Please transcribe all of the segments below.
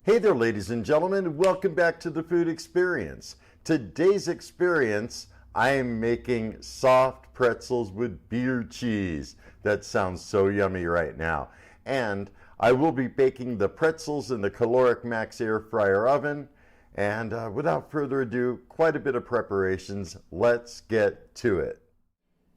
Hey there, ladies and gentlemen. Welcome back to the Food Experience. Today's experience, I am making soft pretzels with beer cheese. That sounds so yummy right now. And I will be baking the pretzels in the Caloric Max air fryer oven. And without further ado, quite a bit of preparations. Let's get to it.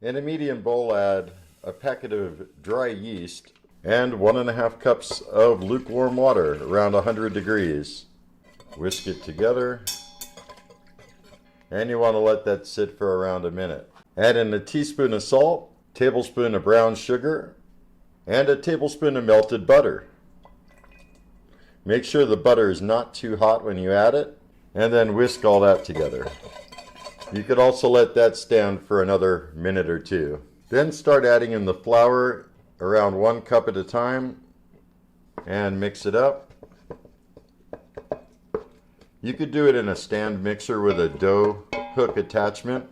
In a medium bowl, add a packet of dry yeast and 1.5 cups of lukewarm water around 100 degrees. Whisk it together, and you want to let that sit for around a minute. Add in a teaspoon of salt, tablespoon of brown sugar, and a tablespoon of melted butter. Make sure the butter is not too hot when you add it, and then whisk all that together. You could also let that stand for another minute or two. Then start adding in the flour around 1 cup at a time and mix it up. You could do it in a stand mixer with a dough hook attachment.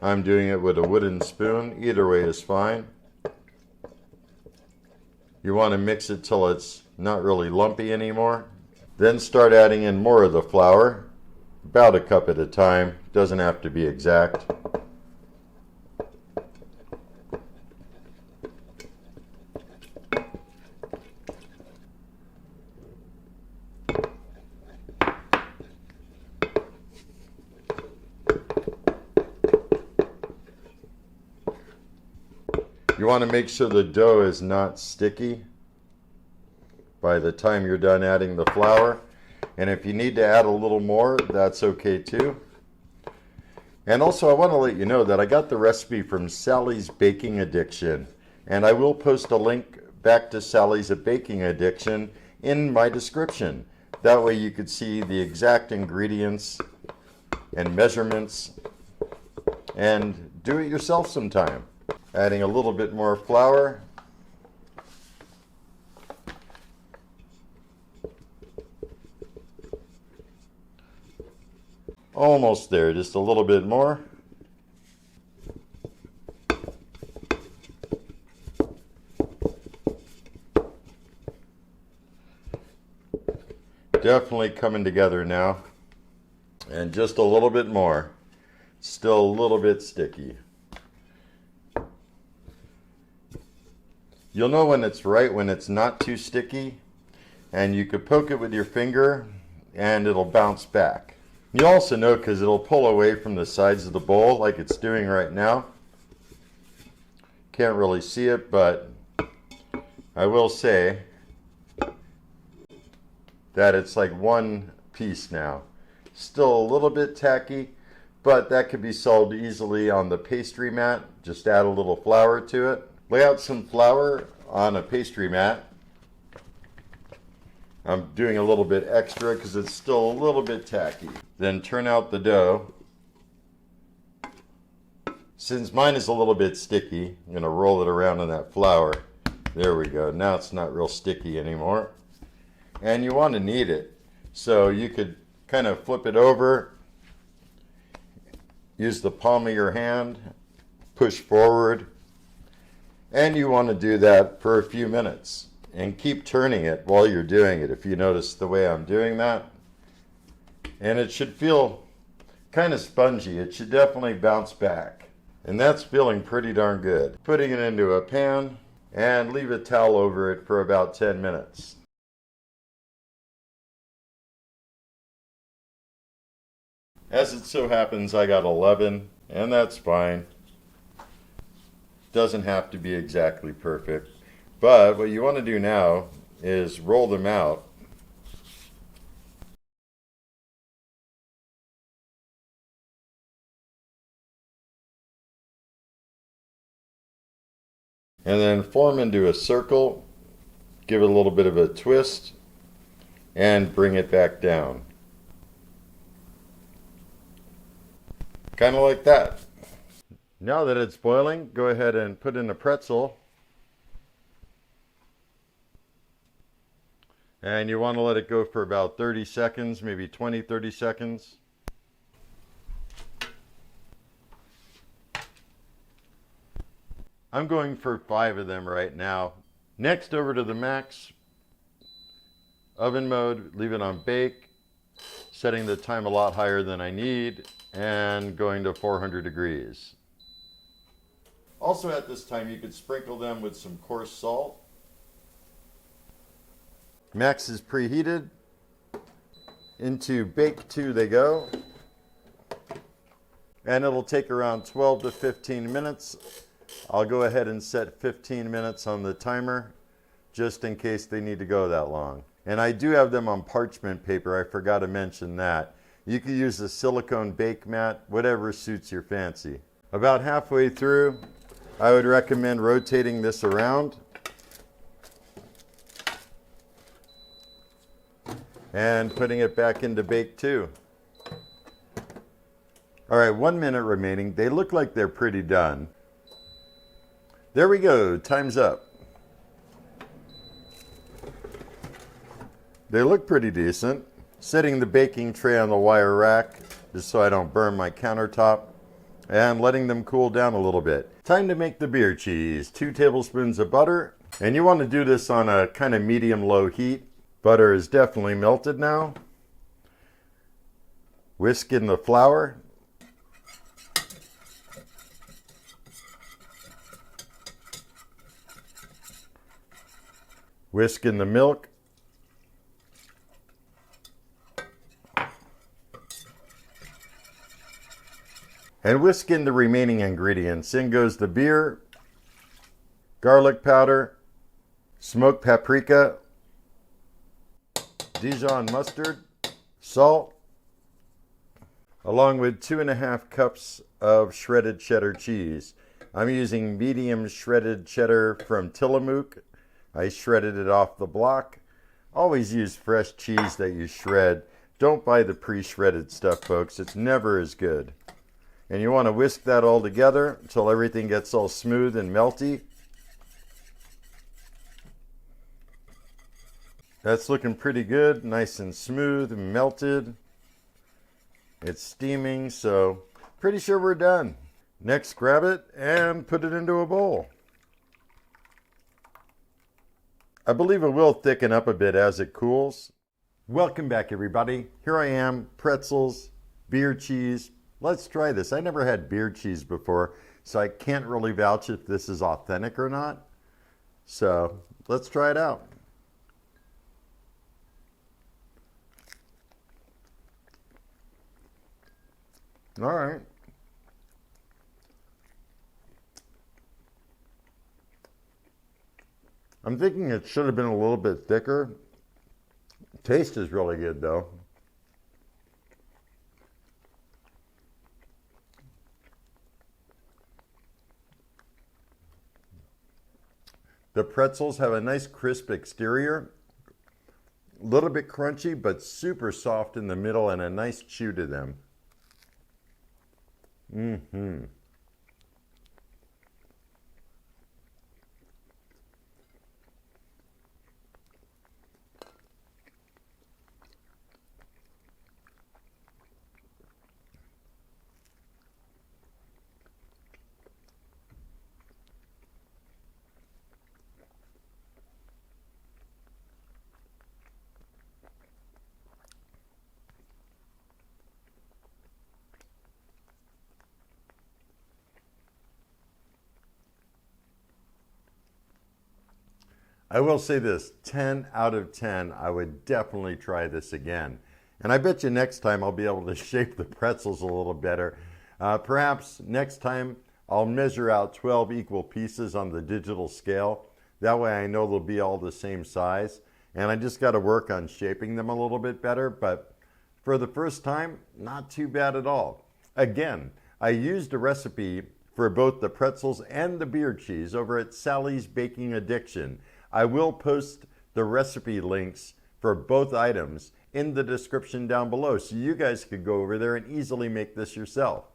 I'm doing it with a wooden spoon. Either way is fine. You want to mix it till it's not really lumpy anymore. Then start adding in more of the flour, about a cup at a time. Doesn't have to be exact. You want to make sure the dough is not sticky by the time you're done adding the flour. And if you need to add a little more, that's okay too. And also I want to let you know that I got the recipe from Sally's Baking Addiction. And I will post a link back to Sally's Baking Addiction in my description. That way you could see the exact ingredients and measurements and do it yourself sometime. Adding a little bit more flour. Almost there, just a little bit more. Definitely coming together now. And just a little bit more. Still a little bit sticky. You'll know when it's right, when it's not too sticky, and you could poke it with your finger and it'll bounce back. You also know because it'll pull away from the sides of the bowl like it's doing right now. Can't really see it, but I will say that it's like one piece now. Still a little bit tacky, but that could be solved easily on the pastry mat. Just add a little flour to it. Lay out some flour on a pastry mat. I'm doing a little bit extra because it's still a little bit tacky. Then turn out the dough. Since mine is a little bit sticky, I'm going to roll it around in that flour. There we go. Now it's not real sticky anymore. And you want to knead it. So you could kind of flip it over. Use the palm of your hand. Push forward. And you want to do that for a few minutes and keep turning it while you're doing it, if you notice the way I'm doing that. And it should feel kind of spongy. It should definitely bounce back. And that's feeling pretty darn good. Putting it into a pan and leave a towel over it for about 10 minutes. As it so happens, I got 11, and that's fine. Doesn't have to be exactly perfect, but what you want to do now is roll them out. And then form into a circle, give it a little bit of a twist, and bring it back down. Kind of like that. Now that it's boiling, go ahead and put in a pretzel. And you want to let it go for about 30 seconds, maybe 20, 30 seconds. I'm going for 5 of them right now. Next, over to the Max oven mode, leave it on bake, setting the time a lot higher than I need, and going to 400 degrees. Also at this time, you could sprinkle them with some coarse salt. Max is preheated. Into bake 2 they go. And it'll take around 12 to 15 minutes. I'll go ahead and set 15 minutes on the timer, just in case they need to go that long. And I do have them on parchment paper, I forgot to mention that. You could use a silicone bake mat, whatever suits your fancy. About halfway through, I would recommend rotating this around and putting it back into bake 2. All right, 1 minute remaining. They look like they're pretty done. There we go, time's up. They look pretty decent. Setting the baking tray on the wire rack, just so I don't burn my countertop, and letting them cool down a little bit. Time to make the beer cheese. 2 tablespoons of butter, and you want to do this on a kind of medium-low heat. Butter is definitely melted now. Whisk in the flour. Whisk in the milk. And whisk in the remaining ingredients. In goes the beer, garlic powder, smoked paprika, Dijon mustard, salt, along with 2½ cups of shredded cheddar cheese. I'm using medium shredded cheddar from Tillamook. I shredded it off the block. Always use fresh cheese that you shred. Don't buy the pre-shredded stuff, folks. It's never as good. And you want to whisk that all together until everything gets all smooth and melty. That's looking pretty good, nice and smooth and melted. It's steaming, so pretty sure we're done. Next, grab it and put it into a bowl. I believe it will thicken up a bit as it cools. Welcome back, everybody. Here I am, pretzels, beer cheese. Let's try this. I never had beer cheese before, so I can't really vouch if this is authentic or not. So let's try it out. All right. I'm thinking it should have been a little bit thicker. Taste is really good though. The pretzels have a nice crisp exterior, a little bit crunchy, but super soft in the middle and a nice chew to them. I will say this, 10 out of 10, I would definitely try this again. And I bet you next time I'll be able to shape the pretzels a little better. Perhaps next time I'll measure out 12 equal pieces on the digital scale. That way I know they'll be all the same size. And I just got to work on shaping them a little bit better. But for the first time, not too bad at all. Again, I used a recipe for both the pretzels and the beer cheese over at Sally's Baking Addiction. I will post the recipe links for both items in the description down below so you guys could go over there and easily make this yourself.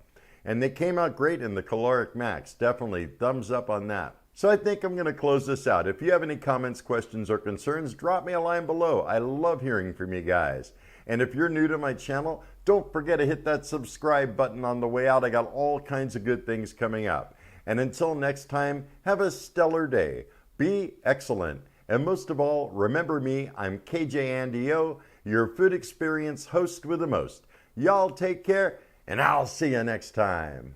And they came out great in the caloric max. Definitely thumbs up on that. So I think I'm going to close this out. If you have any comments, questions, or concerns, drop me a line below. I love hearing from you guys. And if you're new to my channel, don't forget to hit that subscribe button on the way out. I got all kinds of good things coming up. And until next time, have a stellar day. Be excellent And most of all, remember me, I'm KJ Andy O, your food experience host with the most. Y'all take care, and I'll see you next time.